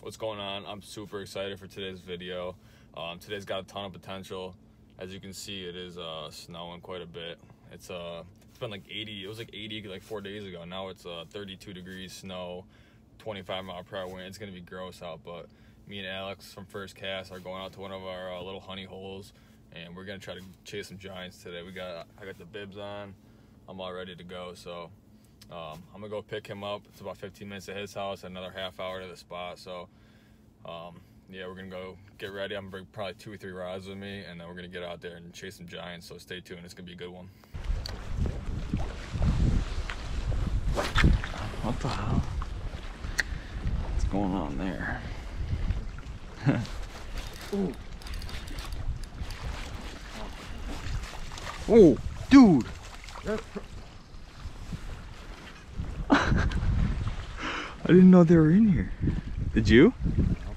What's going on? I'm super excited for today's video. Today's got a ton of potential. As you can see, it is snowing quite a bit. It's been like 80. It was like 80 like 4 days ago. Now it's 32 degrees, snow, 25-mile-per-hour wind. It's gonna be gross out, but me and Alex from First Cast are going out to one of our little honey holes, and we're gonna try to chase some giants today. I got the bibs on. I'm all ready to go. So I'm gonna go pick him up. It's about 15 minutes to his house, another half hour to the spot. So yeah, we're gonna go get ready. I'm gonna bring probably 2 or 3 rods with me, and then we're gonna get out there and chase some giants. So stay tuned, it's gonna be a good one. What the hell? What's going on there? Ooh. Oh, dude! I didn't know they were in here. Did you? Nope.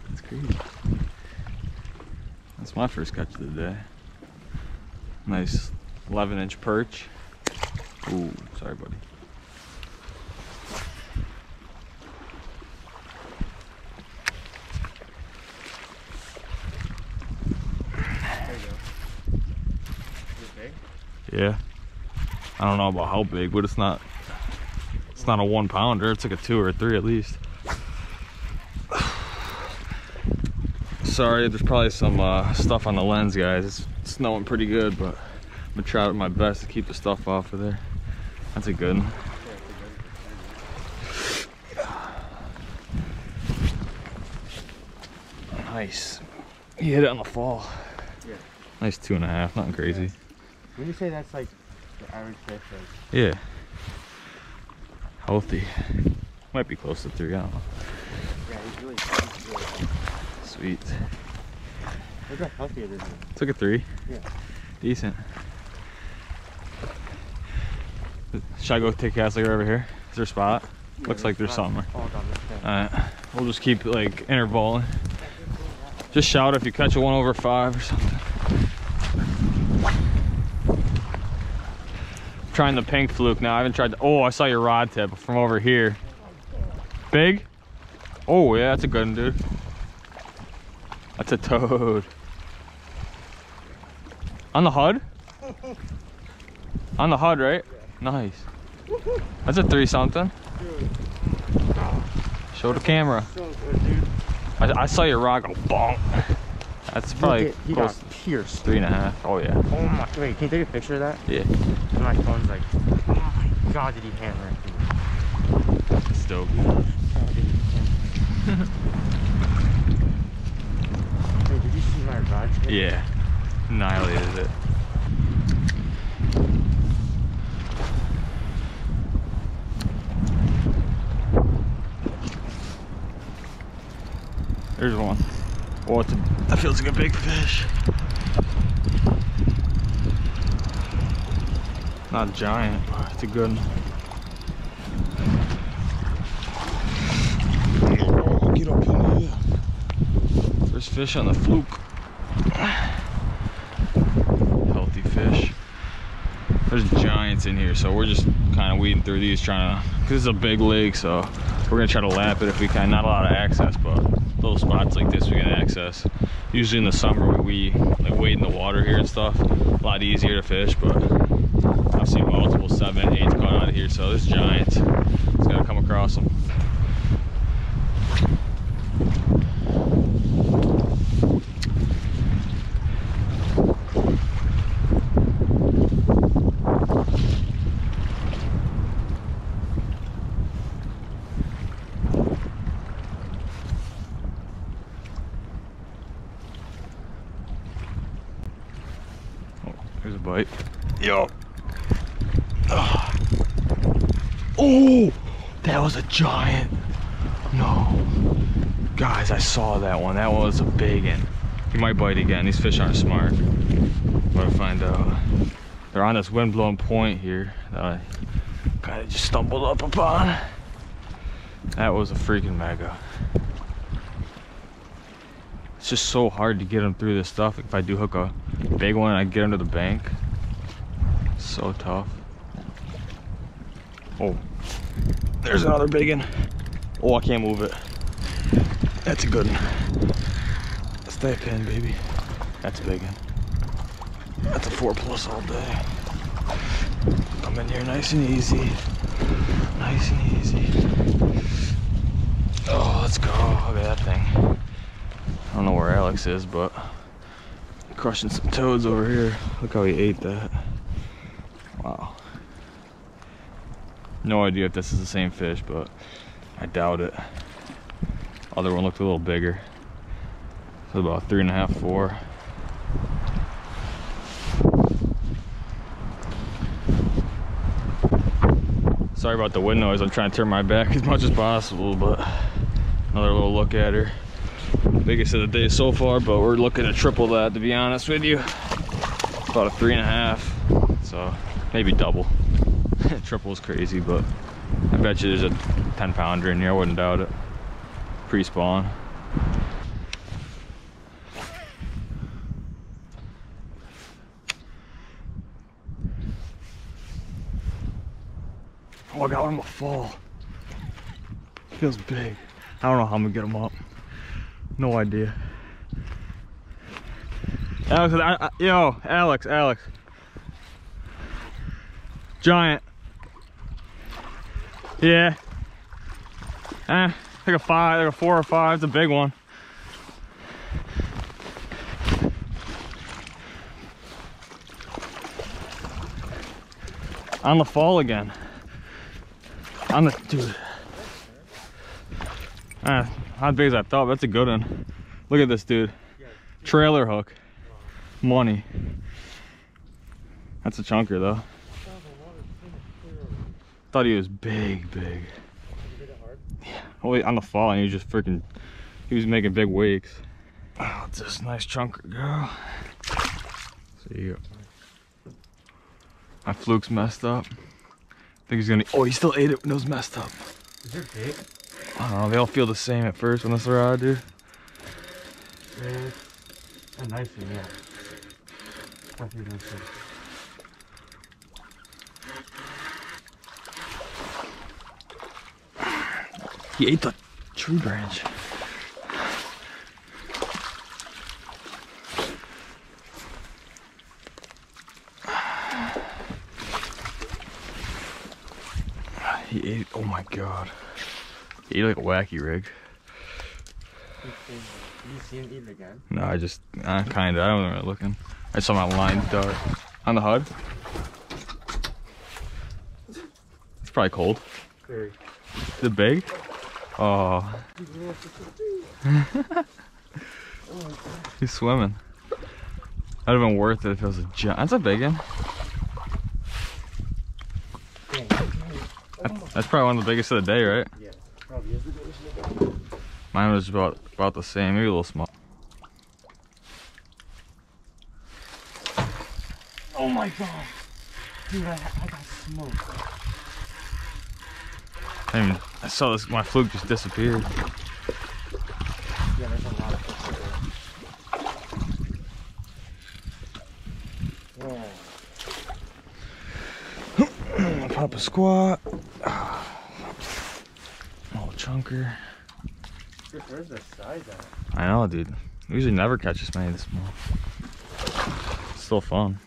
That's crazy. That's my first catch of the day. Nice 11-inch perch. Ooh, sorry, buddy. There you go. Is it big? Yeah. I don't know about how big, but it's not a 1 pounder. It's like a 2 or a 3 at least. Sorry, there's probably some stuff on the lens, guys. It's snowing pretty good, but I'm gonna try my best to keep the stuff off of there. That's a good one. Nice. He hit it on the fall. Yeah. Nice 2.5, nothing crazy. Yeah. When you say that's like the average fish, like... Yeah. Healthy. Might be close to 3, I don't know. Yeah, he's really healthy. Sweet. Look how healthy it is. Took a 3. Yeah. Decent. Should I go take a cast like over here? Is there a spot? Yeah, Looks like there's something. All down this thing. Alright. We'll just keep like intervalling. Just shout if you catch a 1/5 or something. Trying the pink fluke now. I haven't tried the, oh, I saw your rod tip from over here. Big? Oh yeah, that's a good one, dude. That's a toad. On the HUD? On the HUD, right? Yeah. Nice. That's a 3-something. Show the camera. So good, dude. I saw your rod go bonk. That's probably he close got pierced. 3.5. Oh yeah. Oh my, wait, can you take a picture of that? Yeah. My phone's like, oh my god, did he hammer it, dude? Still good. Oh, did he hammer it? Hey, did you see my rod tip? Yeah. Annihilated it. There's one. Oh, that feels like a big fish. Not giant, but it's a good one. Get up in here. First fish on the fluke. Healthy fish. There's giants in here, so we're just kind of weeding through these, trying to, because it's a big lake, so we're gonna try to lap it if we can. Not a lot of access, but little spots like this we can access. Usually in the summer we like wade in the water here and stuff. A lot easier to fish, but I've seen multiple 7, 8s going out of here, so this giant, it's gotta come across them. Here's a bite. Yo. Oh, that was a giant. No. Guys, I saw that one. That one was a big one. He might bite again. These fish aren't smart. I'm gonna find out. They're on this wind-blown point here that I kind of just stumbled up upon. That was a freaking mega. It's just so hard to get them through this stuff. If I do hook a big one and I get under the bank, it's so tough. Oh, there's another big one. Oh, I can't move it. That's a good one. Stay pin, baby. That's a big one. That's a 4+ all day. Come in here nice and easy. Nice and easy. Oh, let's go. Look at that thing. I don't know where Alex is, but crushing some toads over here. Look how he ate that. Wow. No idea if this is the same fish, but I doubt it. Other one looked a little bigger. So about 3.5, 4. Sorry about the wind noise. I'm trying to turn my back as much as possible, but another little look at her. Biggest of the day so far, but we're looking to triple that, to be honest with you. About a 3.5, so maybe double. Triple is crazy, but I bet you there's a 10-pounder in here. I wouldn't doubt it. Pre-spawn. Oh, I got one in the fall. Feels big. I don't know how I'm gonna get him up. No idea. Alex, yo, Alex. Giant. Yeah. Like a 5, like a 4 or 5. It's a big one. On the fall again. On the dude. Not big as I thought, but that's a good one. Look at this dude. Trailer hook. Money. That's a chunker though. Thought he was big. Yeah. Well, on the fall, and he was just freaking. He was making big wakes. Oh, it's this nice chunker, girl. See you. My fluke's messed up. I think he's gonna. Oh, he still ate it when it was messed up. Is it big? I don't know. They all feel the same at first when this rod, dude. Yeah, a nice one, yeah. Definitely nice one. He ate the tree branch. He ate, oh my god. He ate like a wacky rig. You see him eat it again? No, I just, kinda, I wasn't really looking. I saw my line dart. On the HUD? It's probably cold. Very. Is it big? Oh. He's swimming. That'd have been worth it if it was a giant. That's a big one. That's probably one of the biggest of the day, right? Yeah, probably is the biggest of the day. Mine was about the same, maybe a little small. Oh my god! Dude, I got smoked. I saw this, my fluke just disappeared. Yeah, there's a lot of fish there. Yeah. Pop a squat. Little chunker. Dude, where's the size at? I know, dude. We usually never catch this many this small. It's still fun.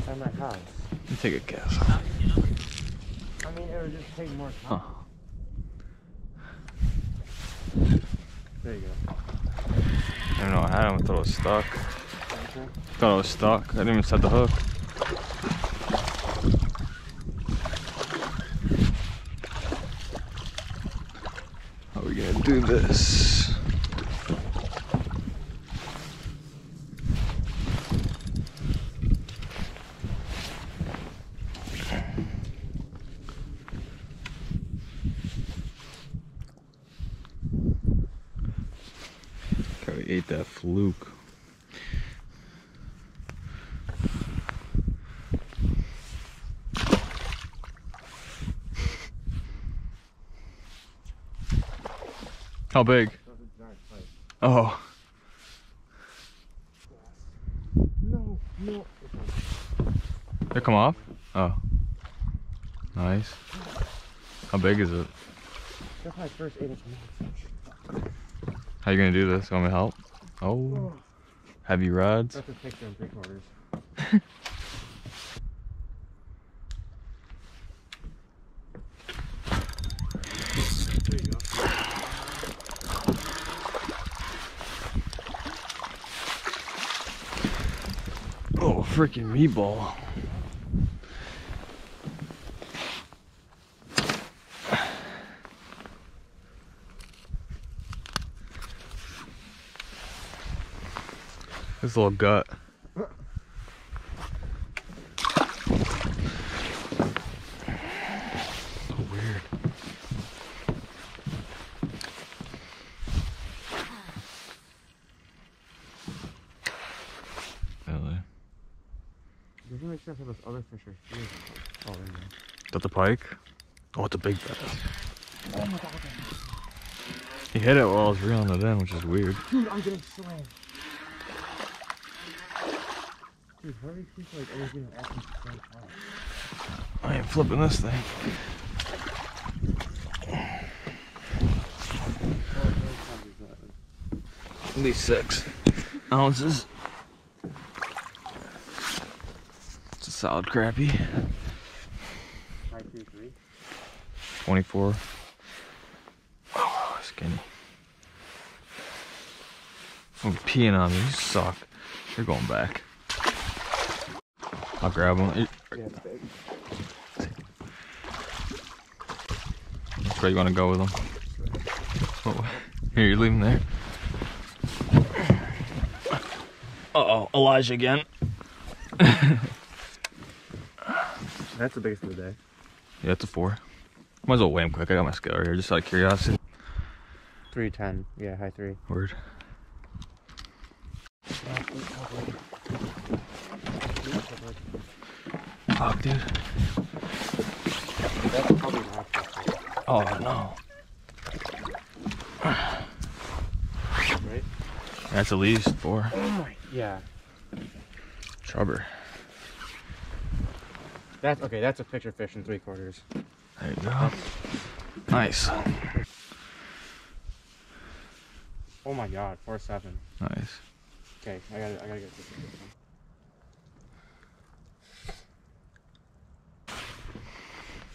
At my house. Let me take a guess. I mean, it would just take more time. Huh. There you go. I don't know what I had him. I thought it was stuck. Thought it was stuck. I didn't even set the hook. How are we gonna do this? Okay, we ate that fluke. How big? Oh. No. They come off? Oh. Nice. How big is it? That's my first 8-inch fish. How you gonna do this? Want me to help? Oh, heavy rods. That's a picture in 3/4. There you go. Oh, freaking meatball. This little gut. So weird. Really? Just make sure those other fish are here. Oh, there you go. Is that the pike? Oh, it's a big bass. Oh my god. He hit it while I was reeling it in, which is weird. Dude, I'm getting slammed. Dude, how do these fish like always getting off at the same time? I ain't flipping this thing. At least 6 ounces. It's a solid crappie. 923. 24. Oh, skinny. I'm peeing on me. You suck. You're going back. I'll grab one. Yeah, it's big. That's where you want to go with them. Oh, here, you leave them there. Uh-oh, Elijah again. That's the biggest of the day. Yeah, it's a 4. Might as well weigh him quick. I got my scale right here, just out of curiosity. 310. Yeah, high 3. Word. Fuck, dude. That's probably not. Oh, no. Right? That's at least 4. Oh, yeah. Chubber. That's okay. That's a picture fish in 3/4. There you go. Nice. Oh my god, 4.7. Nice. Okay, I gotta get this one.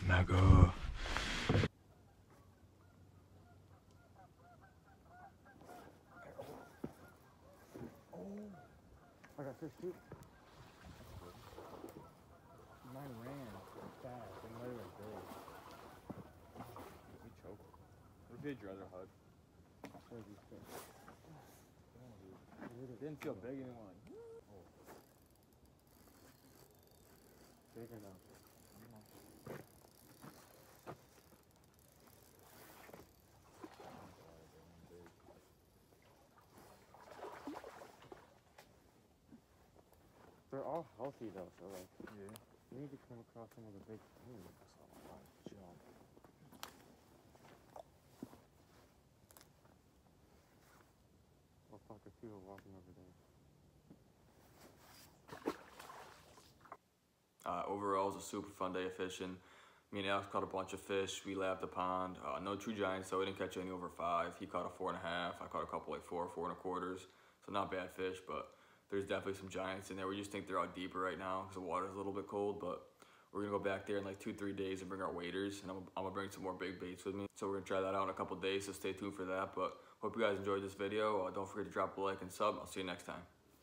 Mega. I got fish too. Mine ran fast and later was big. We choked. What if you had your other HUD? Where's these fish? It didn't feel big anymore. Bigger now. They're all healthy though, so like, yeah. You need to come across some of the big things. Oh fuck, there's people walking over there. Overall, it was a super fun day of fishing. Me and Alex caught a bunch of fish. We lapped the pond. No true giants, so we didn't catch any over 5. He caught a 4.5. I caught a couple like 4, 4.25. So not bad fish, but there's definitely some giants in there. We just think they're out deeper right now because the water's a little bit cold, but we're gonna go back there in like 2-3 days and bring our waders, and I'm gonna bring some more big baits with me. So we're gonna try that out in a couple days, so stay tuned for that. But hope you guys enjoyed this video. Don't forget to drop a like and sub. I'll see you next time.